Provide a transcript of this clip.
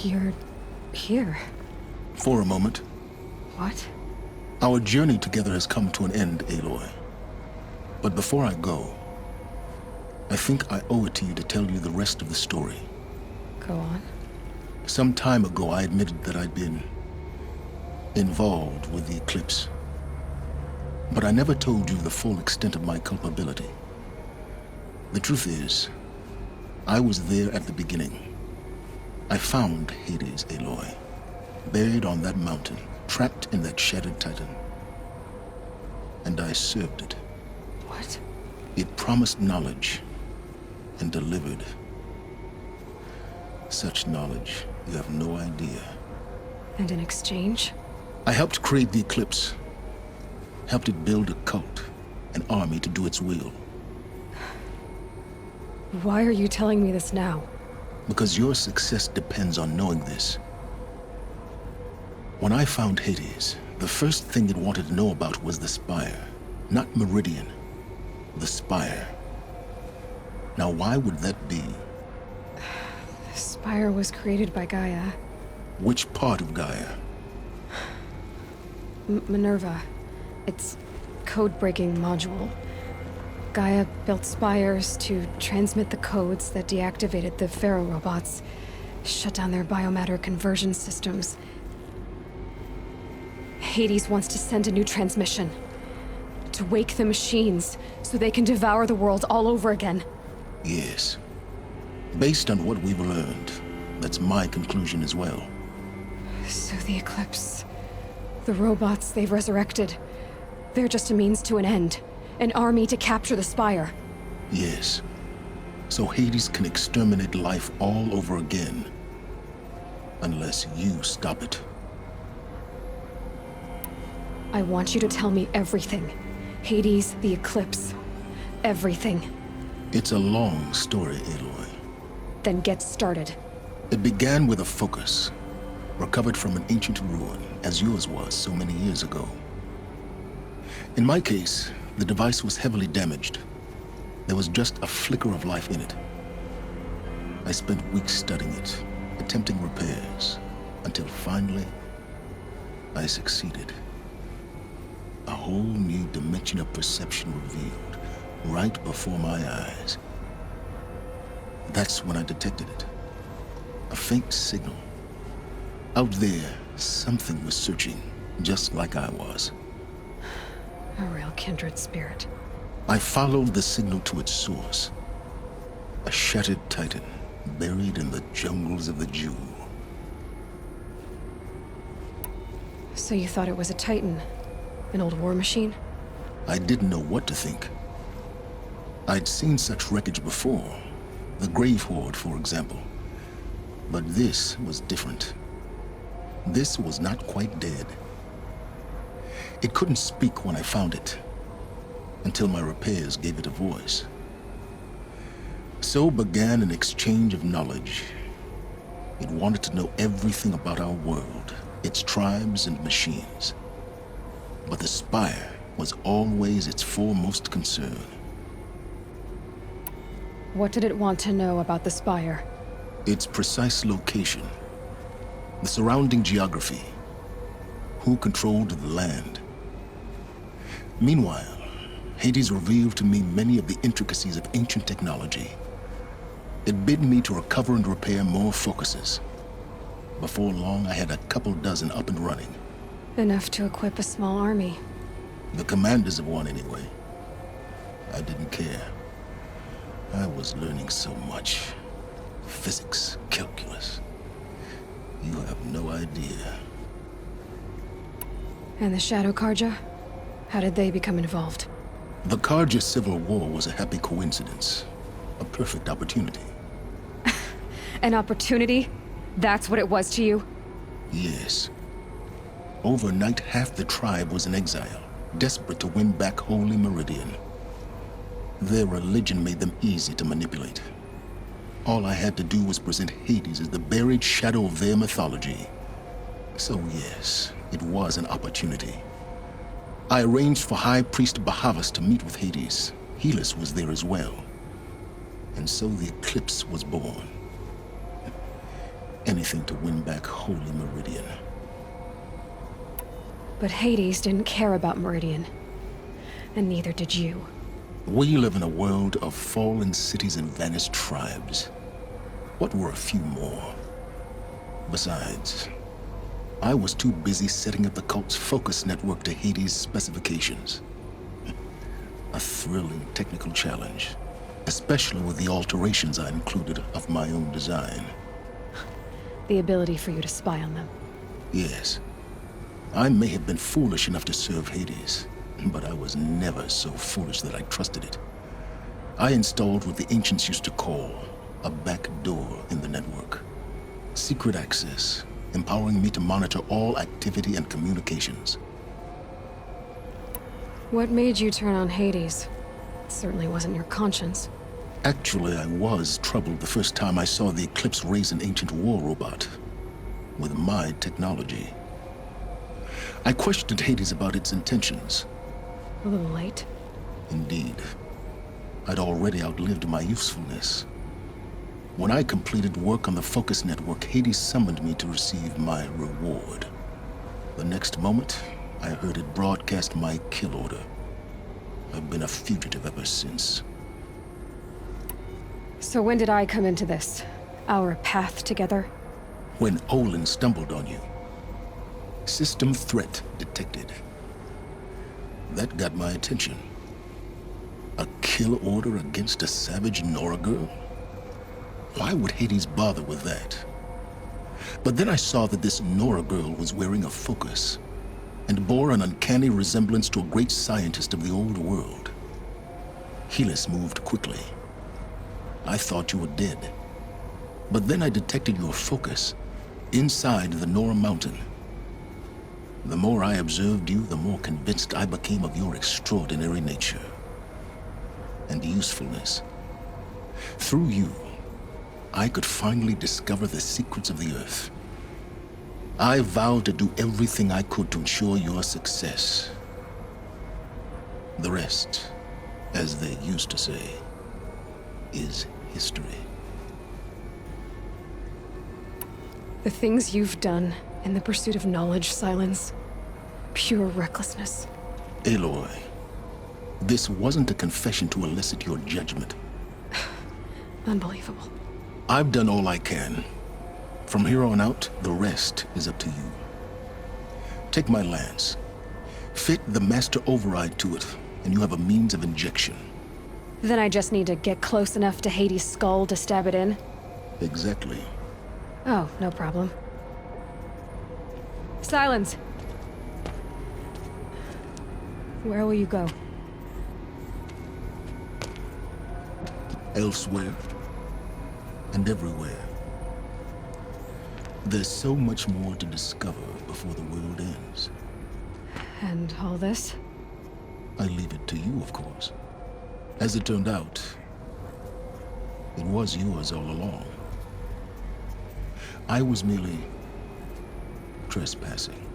You're here. For a moment. What? Our journey together has come to an end, Aloy. But before I go, I think I owe it to you to tell you the rest of the story. Go on. Some time ago, I admitted that I'd been involved with the eclipse. But I never told you the full extent of my culpability. The truth is, I was there at the beginning. I found Hades, Aloy, buried on that mountain, trapped in that shattered titan. And I served it. What? It promised knowledge and delivered. Such knowledge, you have no idea. And in exchange? I helped create the eclipse. Helped it build a cult, an army to do its will. Why are you telling me this now? Because your success depends on knowing this. When I found Hades, the first thing it wanted to know about was the Spire. Not Meridian. The Spire. Now why would that be? The Spire was created by Gaia. Which part of Gaia? Minerva. Its code-breaking module. Gaia built spires to transmit the codes that deactivated the Pharaoh robots, shut down their biomatter conversion systems. Hades wants to send a new transmission. To wake the machines, so they can devour the world all over again. Yes. Based on what we've learned, that's my conclusion as well. So the Eclipse... the robots they've resurrected... they're just a means to an end. An army to capture the Spire. Yes. So Hades can exterminate life all over again. Unless you stop it. I want you to tell me everything. Hades, the Eclipse. Everything. It's a long story, Aloy. Then get started. It began with a focus. Recovered from an ancient ruin, as yours was so many years ago. In my case, the device was heavily damaged. There was just a flicker of life in it. I spent weeks studying it, attempting repairs, until finally, I succeeded. A whole new dimension of perception revealed, right before my eyes. That's when I detected it. A faint signal. Out there, something was searching, just like I was. A real kindred spirit. I followed the signal to its source. A shattered titan, buried in the jungles of the Jew. So you thought it was a titan? An old war machine? I didn't know what to think. I'd seen such wreckage before. The Grave Horde, for example. But this was different. This was not quite dead. It couldn't speak when I found it, until my repairs gave it a voice. So began an exchange of knowledge. It wanted to know everything about our world, its tribes and machines. But the Spire was always its foremost concern. What did it want to know about the Spire? Its precise location, the surrounding geography, who controlled the land. Meanwhile, Hades revealed to me many of the intricacies of ancient technology. It bid me to recover and repair more focuses. Before long, I had a couple dozen up and running. Enough to equip a small army. The commanders of one, anyway. I didn't care. I was learning so much. Physics, calculus. You have no idea. And the Shadow Karja? How did they become involved? The Karja Civil War was a happy coincidence. A perfect opportunity. An opportunity? That's what it was to you? Yes. Overnight, half the tribe was in exile, desperate to win back Holy Meridian. Their religion made them easy to manipulate. All I had to do was present Hades as the buried shadow of their mythology. So yes, it was an opportunity. I arranged for High Priest Bahavas to meet with Hades. Helis was there as well. And so the Eclipse was born. Anything anything to win back Holy Meridian. But Hades didn't care about Meridian. And neither did you. We live in a world of fallen cities and vanished tribes. What were a few more? Besides, I was too busy setting up the cult's focus network to Hades' specifications. A thrilling technical challenge, especially with the alterations I included of my own design. The ability for you to spy on them. Yes. I may have been foolish enough to serve Hades, but I was never so foolish that I trusted it. I installed what the ancients used to call a back door in the network. Secret access, empowering me to monitor all activity and communications. What made you turn on Hades? It certainly wasn't your conscience. Actually, I was troubled the first time I saw the Eclipse raise an ancient war robot with my technology. I questioned Hades about its intentions. A little late. Indeed. I'd already outlived my usefulness. When I completed work on the Focus Network, Hades summoned me to receive my reward. The next moment, I heard it broadcast my kill order. I've been a fugitive ever since. So when did I come into this? Our path together? When Olin stumbled on you. System threat detected. That got my attention. A kill order against a savage Nora girl? Why would Hades bother with that? But then I saw that this Nora girl was wearing a focus and bore an uncanny resemblance to a great scientist of the old world. Helis moved quickly. I thought you were dead. But then I detected your focus inside the Nora mountain. The more I observed you, the more convinced I became of your extraordinary nature and usefulness. Through you, I could finally discover the secrets of the Earth. I vowed to do everything I could to ensure your success. The rest, as they used to say, is history. The things you've done in the pursuit of knowledge, Sylens. Pure recklessness. Aloy, this wasn't a confession to elicit your judgment. Unbelievable. I've done all I can. From here on out, the rest is up to you. Take my lance. Fit the master override to it, and you have a means of injection. Then I just need to get close enough to Hades' skull to stab it in? Exactly. Oh, no problem. Sylens! Where will you go? Elsewhere. And everywhere. There's so much more to discover before the world ends. And all this? I leave it to you, of course. As it turned out, it was yours all along. I was merely trespassing.